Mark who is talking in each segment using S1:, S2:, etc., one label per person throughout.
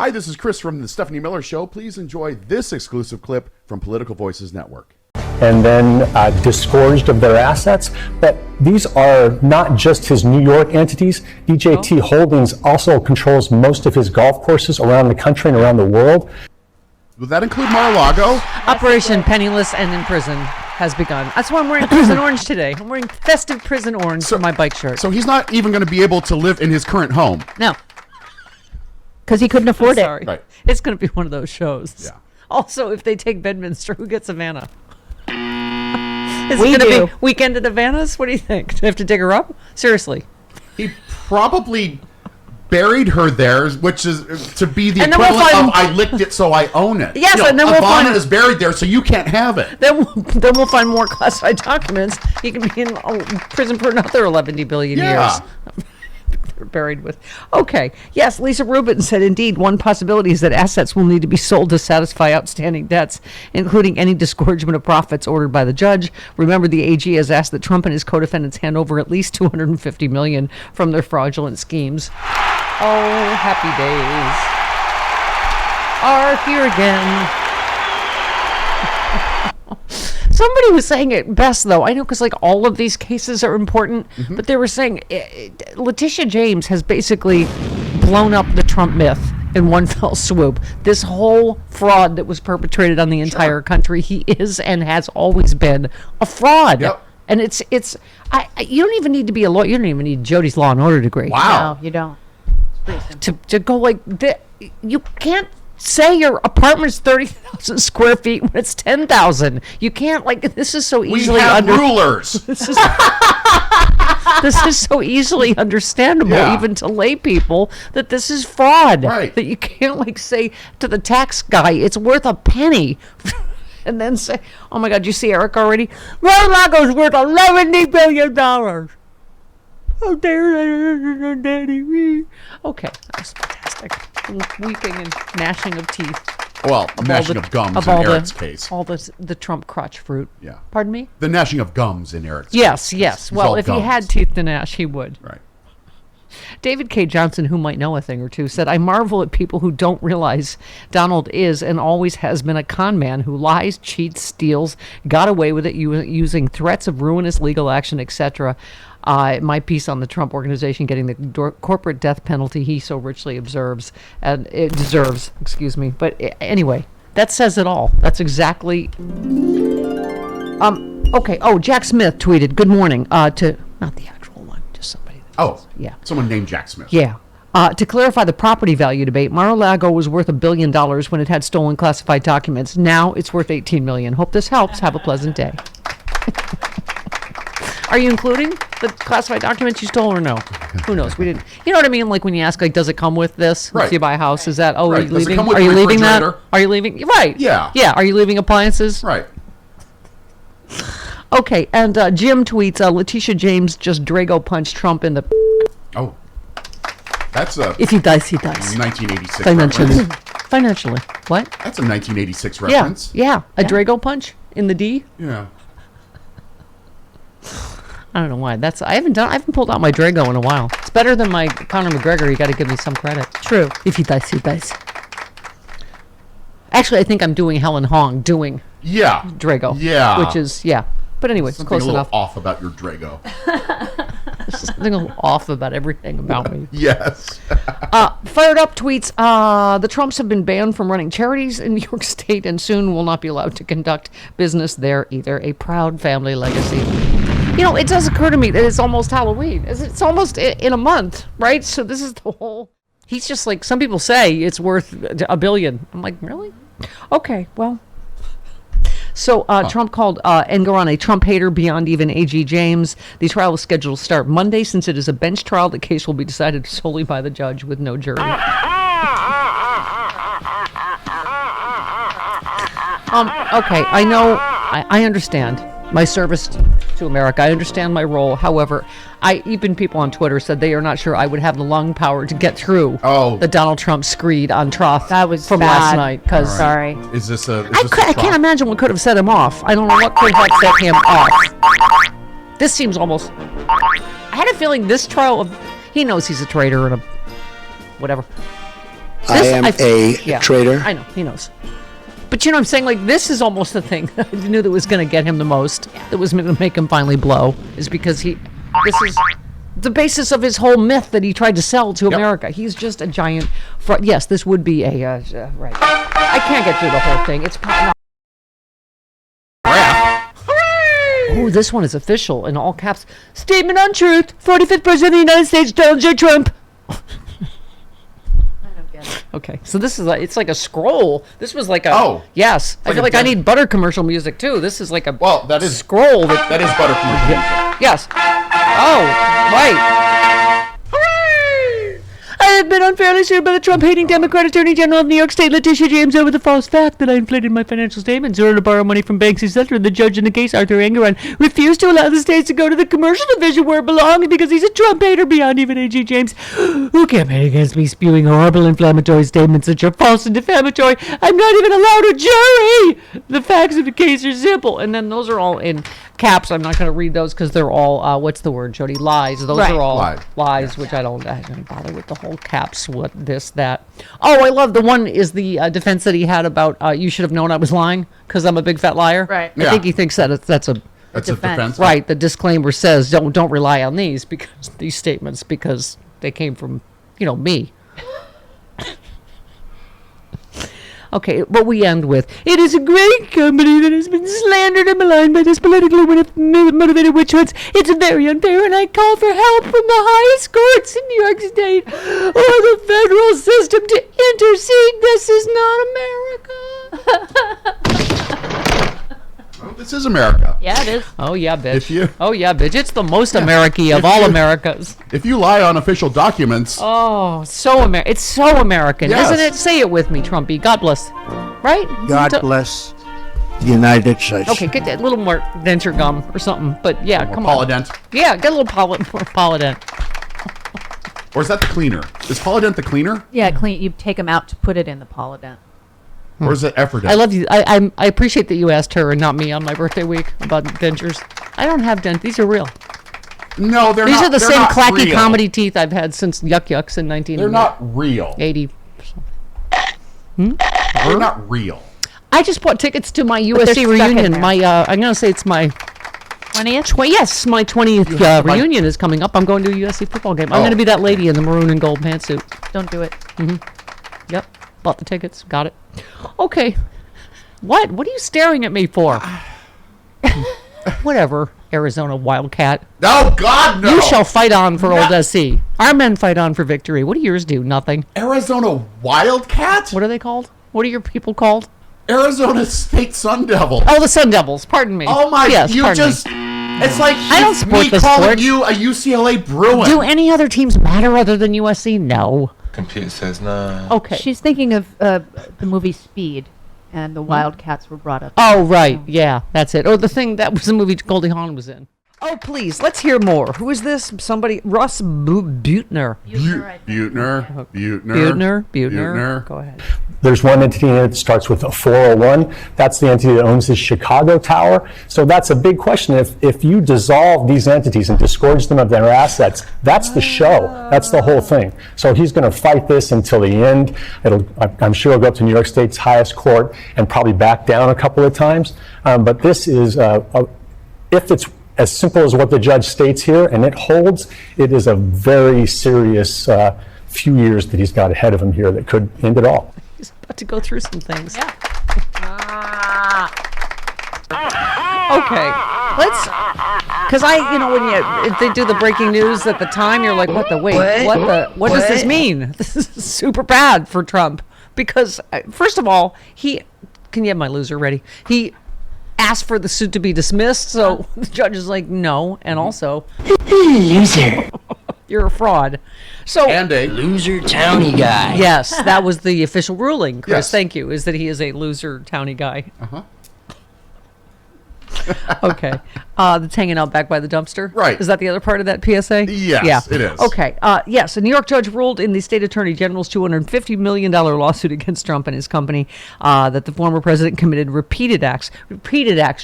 S1: Hi, this is Chris from the Stephanie Miller Show. Please enjoy this exclusive clip from Political Voices Network.
S2: And then disgorged of their assets. But these are not just his New York entities. DJT Holdings also controls most of his golf courses around the country and around the world.
S1: Would that include Mar-a-Lago?
S3: Operation Penniless and in Prison has begun. That's why I'm wearing prison orange today. I'm wearing festive prison orange for my bike shirt.
S1: So he's not even going to be able to live in his current home.
S3: No.
S4: Because he couldn't afford it.
S1: Right.
S3: It's going to be one of those shows.
S1: Yeah.
S3: Also, if they take Bedminster, who gets Savannah? Is
S4: We
S3: it going to
S4: do.
S3: be Weekend at Havana's? What do you think? Do I have to dig her up? Seriously.
S1: He probably buried her there, which is to be the
S3: And then we'll
S1: equivalent
S3: find-
S1: of I licked it so I own it.
S3: Yes, and then we'll
S1: Ivana
S3: find-
S1: is buried there, so you can't have it.
S3: Then we'll find more classified documents. He can be in prison for another 11 billion years. They're buried with. Okay. Yes, Lisa Rubin said, indeed, one possibility is that assets will need to be sold to satisfy outstanding debts, including any disgorgement of profits ordered by the judge. Remember, the AG has asked that Trump and his co-defendants hand over at least $250 million from their fraudulent schemes. Oh, happy days are here again. Somebody was saying it best, though. I know, because like all of these cases are important, but they were saying Letitia James has basically blown up the Trump myth in one fell swoop. This whole fraud that was perpetrated on the entire country, he is and has always been a fraud.
S1: Yep.
S3: And you don't even need to be a lawyer. You don't even need Jody's Law and Order degree.
S1: Wow.
S4: No, you don't. It's pretty simple.
S3: To go like that. You can't say your apartment's 30,000 square feet when it's 10,000. You can't, like, this is so
S1: We
S3: easily
S1: have rulers.
S3: This is so easily understandable,
S1: Yeah.
S3: even to lay people, that this is fraud.
S1: Right.
S3: That you can't, like, say to the tax guy, it's worth a penny. And then say, oh my God, you see Eric already? Mar-a-Lago's worth $11 billion. Oh, dear, Daddy. Okay, that was fantastic. Weeping and gnashing of teeth.
S1: Well, gnashing of gums in Eric's case.
S3: All the Trump crotch fruit.
S1: Yeah.
S3: Pardon me?
S1: The gnashing of gums in Eric's
S3: Yes,
S1: case.
S3: yes.
S1: He's
S3: Well,
S1: all
S3: if he
S1: gums.
S3: had teeth to gnash, he would.
S1: Right.
S3: David K. Johnson, who might know a thing or two, said, I marvel at people who don't realize Donald is and always has been a con man who lies, cheats, steals, got away with it using threats of ruinous legal action, etc. My piece on the Trump organization getting the corporate death penalty he so richly observes and it deserves, excuse me. But anyway, that says it all. That's exactly. Okay. Oh, Jack Smith tweeted, good morning, to, not the actual one, just somebody.
S1: Oh,
S3: Yeah.
S1: Someone named Jack Smith.
S3: Yeah. To clarify the property value debate, Mar-a-Lago was worth $1 billion when it had stolen classified documents. Now it's worth $18 million. Hope this helps. Have a pleasant day. Are you including the classified documents you stole or no? Who knows? We didn't. You know what I mean? Like when you ask, like, does it come with this?
S1: Right.
S3: If you buy a house, is that? Oh,
S1: Right.
S3: are you
S1: Does it
S3: leaving?
S1: come with
S3: Are
S1: the
S3: you leaving that?
S1: refrigerator?
S3: Are you leaving? Right.
S1: Yeah.
S3: Yeah. Are you leaving appliances?
S1: Right.
S3: Okay. And Jim tweets, Letitia James just Drago punched Trump in the.
S1: Oh. That's a
S3: If he dies, he dies.
S1: 1986
S3: Financially.
S1: reference.
S3: Financially. What?
S1: That's a 1986
S3: Yeah.
S1: reference.
S3: Yeah. A Drago punch in the D.
S1: Yeah.
S3: I don't know why. I haven't pulled out my Drago in a while. It's better than my Conor McGregor. You got to give me some credit.
S4: True.
S3: If he dies, he dies. Actually, I think I'm doing Helen Hong doing
S1: Yeah.
S3: Drago.
S1: Yeah.
S3: Which is, yeah. But anyway, it's
S1: Something
S3: close
S1: a little
S3: enough.
S1: off about your Drago.
S3: Something a little off about everything about me.
S1: Yes.
S3: Fired up tweets, the Trumps have been banned from running charities in New York State and soon will not be allowed to conduct business there either. A proud family legacy. You know, it does occur to me that it's almost Halloween. It's almost in a month, right? So this is the whole... He's just like, some people say it's worth $1 billion. I'm like, really? Okay, well... So Trump called Engoron a Trump hater beyond even A.G. James. The trial is scheduled to start Monday. Since it is a bench trial, the case will be decided solely by the judge with no jury. Okay, I know, I understand my service to America. I understand my role. However, even people on Twitter said they are not sure I would have the lung power to get through the Donald Trump screed on Troth
S4: That was
S3: from
S4: bad.
S3: last night. Because
S4: Sorry.
S1: Is this a?
S3: I can't imagine what could have set him off. I don't know what could have set him off. This seems almost... I had a feeling this trial of... He knows he's a traitor and a... whatever.
S5: I am a
S3: yeah,
S5: traitor.
S3: I know, he knows. But you know what I'm saying? Like, this is almost the thing that I knew that was going to get him the most, that was going to make him finally blow, is because this is the basis of his whole myth that he tried to sell to America. He's just a giant fraud. Yes, this would be a, right. I can't get through the whole thing. It's probably Oh, this one is official in all caps. Statement on truth. 45th President of the United States, Donald J. Trump. Okay, so this is it's like a scroll. This was like a yes. I feel like I need butter commercial music too. This is like a
S1: that is
S3: scroll.
S1: That is butter commercial music.
S3: Yes. Oh, right. I have been unfairly sued by the Trump-hating Democrat Attorney General of New York State, Letitia James, over the false fact that I inflated my financial statements in order to borrow money from banks, etc. The judge in the case, Arthur Engeron, refused to allow the states to go to the commercial division where it belongs because he's a Trump hater beyond even A.G. James, who campaigned against me, spewing horrible inflammatory statements which are false and defamatory. I'm not even allowed a jury. The facts of the case are simple. And then those are all in caps. I'm not going to read those because they're all, what's the word, Jody? Lies. Those are all lies, which I don't bother with the whole caps, what, this, that. Oh, I love the one is the defense that he had about, you should have known I was lying because I'm a big fat liar.
S4: Right.
S3: I think he thinks that that's a
S1: defense.
S3: Right. The disclaimer says don't rely on these statements because they came from, me. Okay, but we end with, it is a great company that has been slandered and maligned by this politically motivated witch hunts. It's very unfair, and I call for help from the highest courts in New York State or the federal system to intercede. This is not America.
S1: Oh, this is America.
S4: Yeah, it is.
S3: Oh, yeah, bitch. Oh, yeah, bitch. It's the most American of all Americas.
S1: If you lie on official documents.
S3: Oh, so American. It's so American, isn't it? Say it with me, Trumpy. God bless. Right?
S5: God bless the United States.
S3: Okay, get that little more denture gum or something. But yeah, come on.
S1: Polydent.
S3: Yeah, get a little more Polydent.
S1: Or is that the cleaner? Is Polydent the cleaner?
S4: Yeah, clean. You take them out to put it in the Polydent.
S1: Or is it Effordent?
S3: I love you. I appreciate that you asked her and not me on my birthday week about dentures. I don't have dent. These are real.
S1: No, they're
S3: These
S1: not.
S3: are the
S1: they're
S3: same
S1: not
S3: clacky
S1: real.
S3: comedy teeth I've had since Yuck Yucks in 1980.
S1: They're not real. They're not real.
S3: I just bought tickets to my
S4: they're
S3: USC
S4: stuck in
S3: reunion.
S4: there.
S3: I'm going to say it's my
S4: 20th?
S3: Yes, my 20th reunion is coming up. I'm going to a USC football game. I'm going to be that lady in the maroon and gold pantsuit.
S4: Don't do it.
S3: Yep. Bought the tickets. Got it. Okay. What? What are you staring at me for? Whatever, Arizona Wildcat.
S1: Oh, God, no.
S3: You shall fight on for old SC. Our men fight on for victory. What do yours do? Nothing.
S1: Arizona Wildcat?
S3: What are they called? What are your people called?
S1: Arizona State Sun Devil.
S3: Oh, the Sun Devils. Pardon me.
S1: Oh, my.
S3: Yes,
S1: you
S3: pardon
S1: just.
S3: me.
S1: It's like
S3: I don't support
S1: me
S3: the
S1: calling
S3: sport.
S1: you a UCLA Bruin.
S3: Do any other teams matter other than USC? No.
S6: Computer says no.
S3: Okay.
S4: She's thinking of the movie Speed, and the Wildcats were brought up.
S3: Oh, right. Yeah, that's it. Oh, the thing that was the movie Goldie Hawn was in. Oh, please, let's hear more. Who is this? Somebody, Russ Buettner.
S1: Buettner.
S3: Go ahead.
S2: There's one entity in it that starts with a 401. That's the entity that owns the Chicago Tower. So that's a big question. If you dissolve these entities and disgorge them of their assets, that's the show. That's the whole thing. So he's going to fight this until the end. I'm sure he'll go up to New York State's highest court and probably back down a couple of times. But this is, if it's as simple as what the judge states here and it holds, it is a very serious few years that he's got ahead of him here that could end it all.
S3: He's about to go through some things. Yeah. Okay. Let's, because if they do the breaking news at the time, you're like, what does this mean? This is super bad for Trump because, first of all, can you have my loser ready? He asked for the suit to be dismissed, so the judge is like, no, and also, loser. You're a fraud. So
S1: And a
S7: Loser towny guy.
S3: yes, that was the official ruling, Chris.
S1: Yes.
S3: Thank you. Is that he is a loser towny guy.
S1: Uh-huh.
S3: Okay. That's hanging out back by the dumpster.
S1: Right.
S3: Is that the other part of that PSA?
S1: Yes,
S3: Yeah.
S1: it is.
S3: Okay. Yes, a New York judge ruled in the state attorney general's $250 million lawsuit against Trump and his company that the former president committed repeated acts,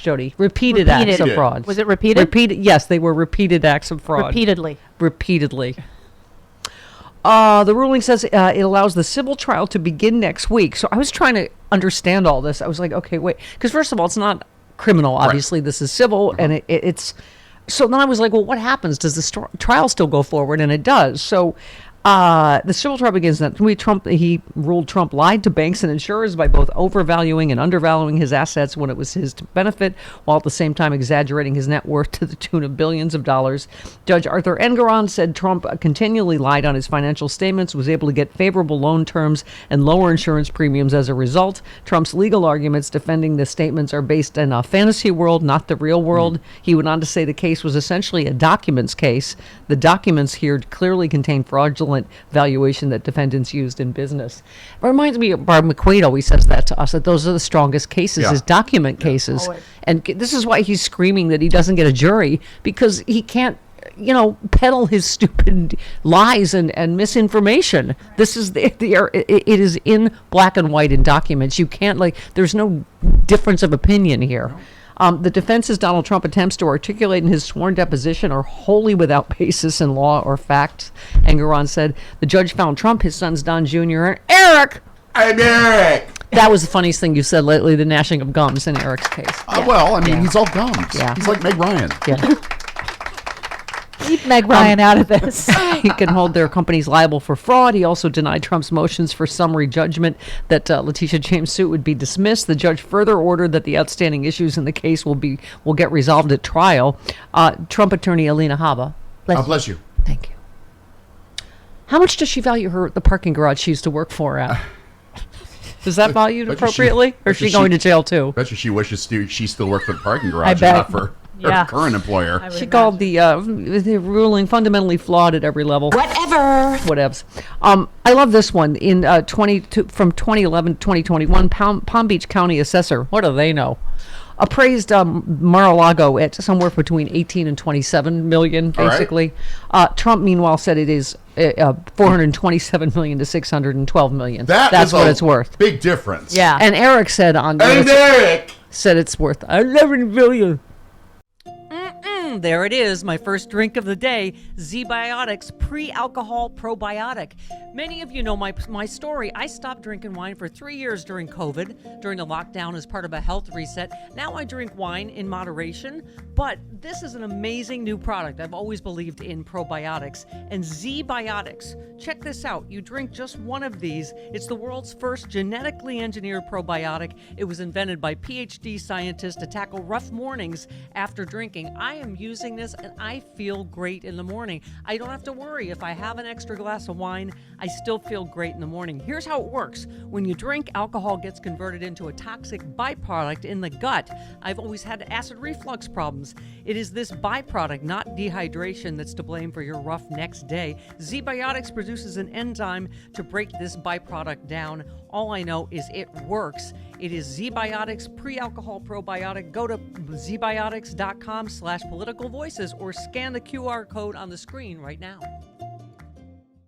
S3: Jody, repeated acts of fraud.
S4: Was it repeated?
S3: Yes, they were repeated acts of fraud.
S4: Repeatedly.
S3: The ruling says it allows the civil trial to begin next week. So I was trying to understand all this. I was like, okay, wait. Because first of all, it's not criminal. Obviously, this is civil. And it's... So then I was like, well, what happens? Does the trial still go forward? And it does. So the civil trial begins next week. He ruled Trump lied to banks and insurers by both overvaluing and undervaluing his assets when it was his to benefit, while at the same time exaggerating his net worth to the tune of billions of dollars. Judge Arthur Engoron said Trump continually lied on his financial statements, was able to get favorable loan terms and lower insurance premiums as a result. Trump's legal arguments defending the statements are based in a fantasy world, not the real world. He went on to say the case was essentially a documents case. The documents here clearly contain fraudulent valuation that defendants used in business. It reminds me, Barb McQuaid always says that to us, that those are the strongest cases, is document cases.
S4: Always.
S3: And this is why he's screaming that he doesn't get a jury, because he can't, peddle his stupid lies and misinformation. This is it is in black and white in documents. You can't, there's no difference of opinion here. The defense's Donald Trump attempts to articulate in his sworn deposition are wholly without basis in law or fact. Engoron said the judge found Trump, his sons Don Jr. and Eric.
S1: I'm Eric.
S3: That was the funniest thing you said lately, the gnashing of gums in Eric's case.
S1: Well, I mean, he's all gums.
S3: Yeah.
S1: He's like Meg Ryan.
S3: Yeah.
S4: Leave Meg Ryan out of this.
S3: He can hold their companies liable for fraud. He also denied Trump's motions for summary judgment that Letitia James' suit would be dismissed. The judge further ordered that the outstanding issues in the case will get resolved at trial. Trump attorney Alina Habba.
S1: Bless you.
S3: Thank you. How much does she value the parking garage she used to work for at? Is that valued appropriately? Or is she going to jail too?
S1: Bet you she wishes she still worked for the parking garage
S4: I
S1: and
S4: bet.
S1: not for her current employer.
S3: She called the ruling fundamentally flawed at every level. Whatevs. I love this one. In from 2011 to 2021, Palm Beach County assessor, what do they know, appraised Mar-a-Lago at somewhere between 18 and 27 million, basically. Right. Trump, meanwhile, said it is 427 million to 612 million. That's what it's worth.
S1: Big difference.
S4: Yeah.
S3: And Eric said said it's worth 11 billion. There it is, my first drink of the day, Z-Biotics Pre-Alcohol Probiotic. Many of you know my story. I stopped drinking wine for 3 years during COVID, during the lockdown as part of a health reset. Now I drink wine in moderation, but this is an amazing new product. I've always believed in probiotics. And Z-Biotics, check this out. You drink just one of these. It's the world's first genetically engineered probiotic. It was invented by PhD scientists to tackle rough mornings after drinking. I am using this and I feel great in the morning. I don't have to worry if I have an extra glass of wine, I still feel great in the morning. Here's how it works. When you drink, alcohol gets converted into a toxic byproduct in the gut. I've always had acid reflux problems. It is this byproduct, not dehydration, that's to blame for your rough next day. Z-Biotics produces an enzyme to break this byproduct down. All I know is it works. It is Z-Biotics Pre-Alcohol Probiotic. Go to zbiotics.com/politicalvoices or scan the QR code on the screen right now.